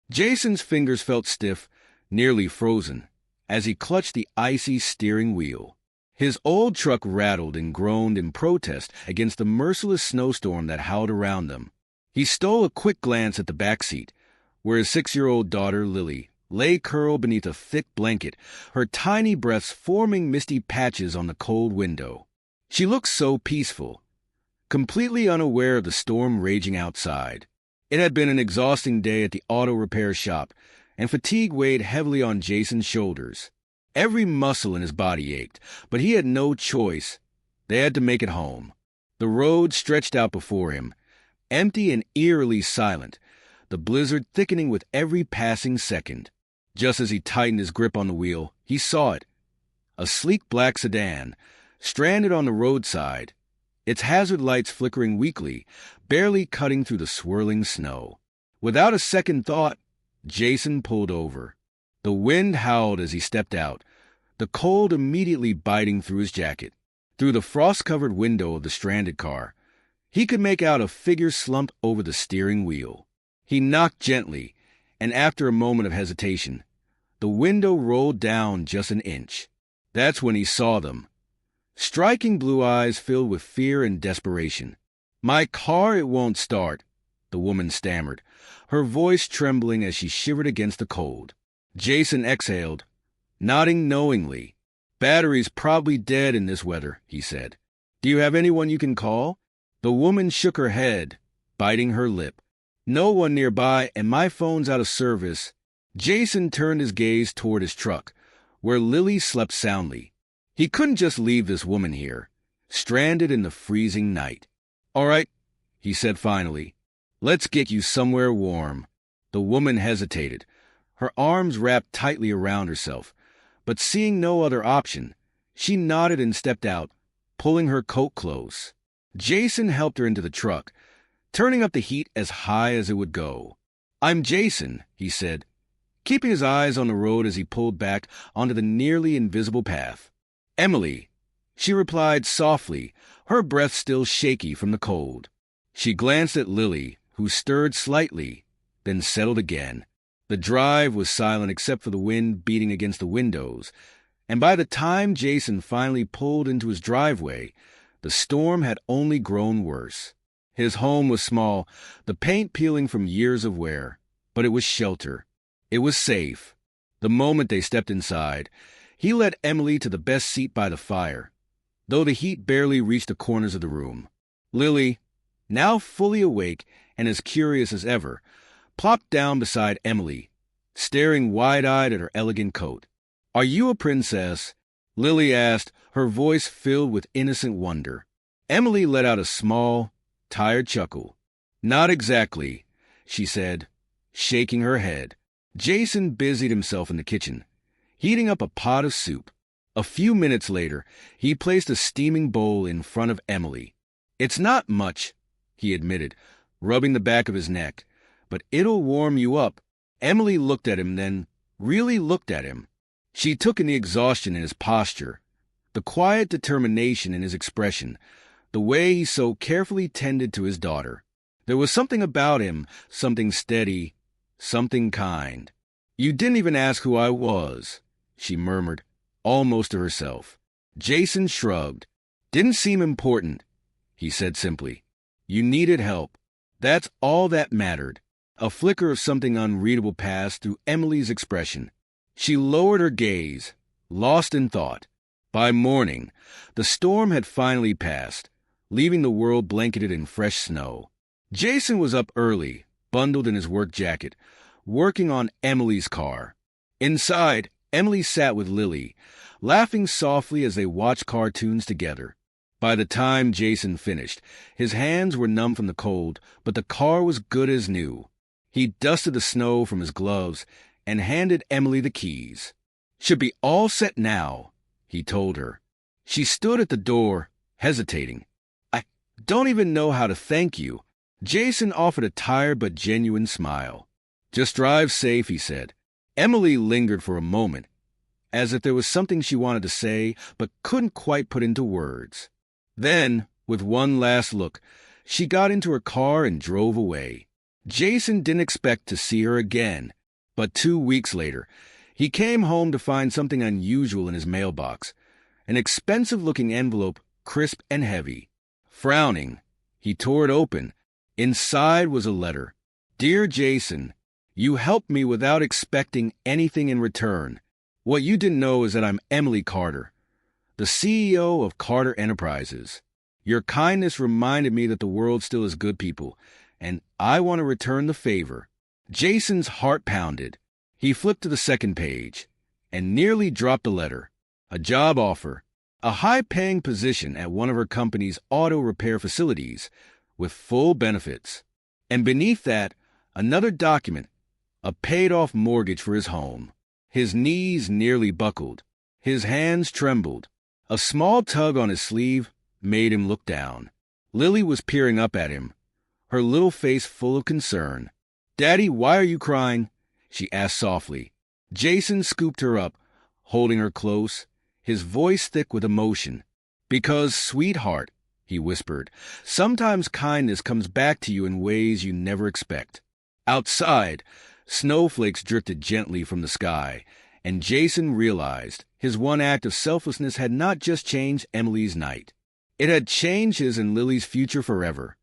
Jason's fingers felt stiff, nearly frozen, as he clutched the icy steering wheel. His old truck rattled and groaned in protest against the merciless snowstorm that howled around them. He stole a quick glance at the back seat, where his 6-year-old daughter, Lily, lay curled beneath a thick blanket, her tiny breaths forming misty patches on the cold window. She looked so peaceful, completely unaware of the storm raging outside. It had been an exhausting day at the auto repair shop, and fatigue weighed heavily on Jason's shoulders. Every muscle in his body ached, but he had no choice. They had to make it home. The road stretched out before him, empty and eerily silent, the blizzard thickening with every passing second. Just as he tightened his grip on the wheel, he saw it. A sleek black sedan, stranded on the roadside, its hazard lights flickering weakly, barely cutting through the swirling snow. Without a second thought, Jason pulled over. The wind howled as he stepped out, the cold immediately biting through his jacket. Through the frost-covered window of the stranded car, he could make out a figure slumped over the steering wheel. He knocked gently, and after a moment of hesitation, the window rolled down just an inch. That's when he saw them. Striking blue eyes filled with fear and desperation. "My car, it won't start," the woman stammered, her voice trembling as she shivered against the cold. Jason exhaled, nodding knowingly. "Battery's probably dead in this weather," he said. "Do you have anyone you can call?" The woman shook her head, biting her lip. "No one nearby, and my phone's out of service." Jason turned his gaze toward his truck, where Lily slept soundly. He couldn't just leave this woman here, stranded in the freezing night. "All right," he said finally. "Let's get you somewhere warm." The woman hesitated, her arms wrapped tightly around herself, but seeing no other option, she nodded and stepped out, pulling her coat close. Jason helped her into the truck, turning up the heat as high as it would go. "I'm Jason," he said, keeping his eyes on the road as he pulled back onto the nearly invisible path. "Emily," she replied softly, her breath still shaky from the cold. She glanced at Lily, who stirred slightly, then settled again. The drive was silent except for the wind beating against the windows, and by the time Jason finally pulled into his driveway, the storm had only grown worse. His home was small, the paint peeling from years of wear, but it was shelter. It was safe. The moment they stepped inside, he led Emily to the best seat by the fire, though the heat barely reached the corners of the room. Lily, now fully awake and as curious as ever, plopped down beside Emily, staring wide-eyed at her elegant coat. "Are you a princess?" Lily asked, her voice filled with innocent wonder. Emily let out a small, tired chuckle. "Not exactly," she said, shaking her head. Jason busied himself in the kitchen, heating up a pot of soup. A few minutes later, he placed a steaming bowl in front of Emily. "It's not much," he admitted, rubbing the back of his neck, "but it'll warm you up." Emily looked at him, then really looked at him. She took in the exhaustion in his posture, the quiet determination in his expression, the way he so carefully tended to his daughter. There was something about him, something steady, something kind. "You didn't even ask who I was," she murmured, almost to herself. Jason shrugged. "Didn't seem important," he said simply. "You needed help. That's all that mattered." A flicker of something unreadable passed through Emily's expression. She lowered her gaze, lost in thought. By morning, the storm had finally passed, leaving the world blanketed in fresh snow. Jason was up early, bundled in his work jacket, working on Emily's car. Inside, Emily sat with Lily, laughing softly as they watched cartoons together. By the time Jason finished, his hands were numb from the cold, but the car was good as new. He dusted the snow from his gloves and handed Emily the keys. "Should be all set now," he told her. She stood at the door, hesitating. "I don't even know how to thank you." Jason offered a tired but genuine smile. "Just drive safe," he said. Emily lingered for a moment, as if there was something she wanted to say but couldn't quite put into words. Then, with one last look, she got into her car and drove away. Jason didn't expect to see her again, but 2 weeks later, he came home to find something unusual in his mailbox, an expensive-looking envelope, crisp and heavy. Frowning, he tore it open. Inside was a letter. "Dear Jason, you helped me without expecting anything in return. What you didn't know is that I'm Emily Carter, the CEO of Carter Enterprises. Your kindness reminded me that the world still has good people, and I want to return the favor." Jason's heart pounded. He flipped to the second page and nearly dropped the letter. A job offer, a high-paying position at one of her company's auto repair facilities with full benefits. And beneath that, another document, a paid-off mortgage for his home. His knees nearly buckled. His hands trembled. A small tug on his sleeve made him look down. Lily was peering up at him, her little face full of concern. "Daddy, why are you crying?" she asked softly. Jason scooped her up, holding her close, his voice thick with emotion. "Because, sweetheart," he whispered, "sometimes kindness comes back to you in ways you never expect." Outside, snowflakes drifted gently from the sky, and Jason realized his one act of selflessness had not just changed Emily's night. It had changed his and Lily's future forever.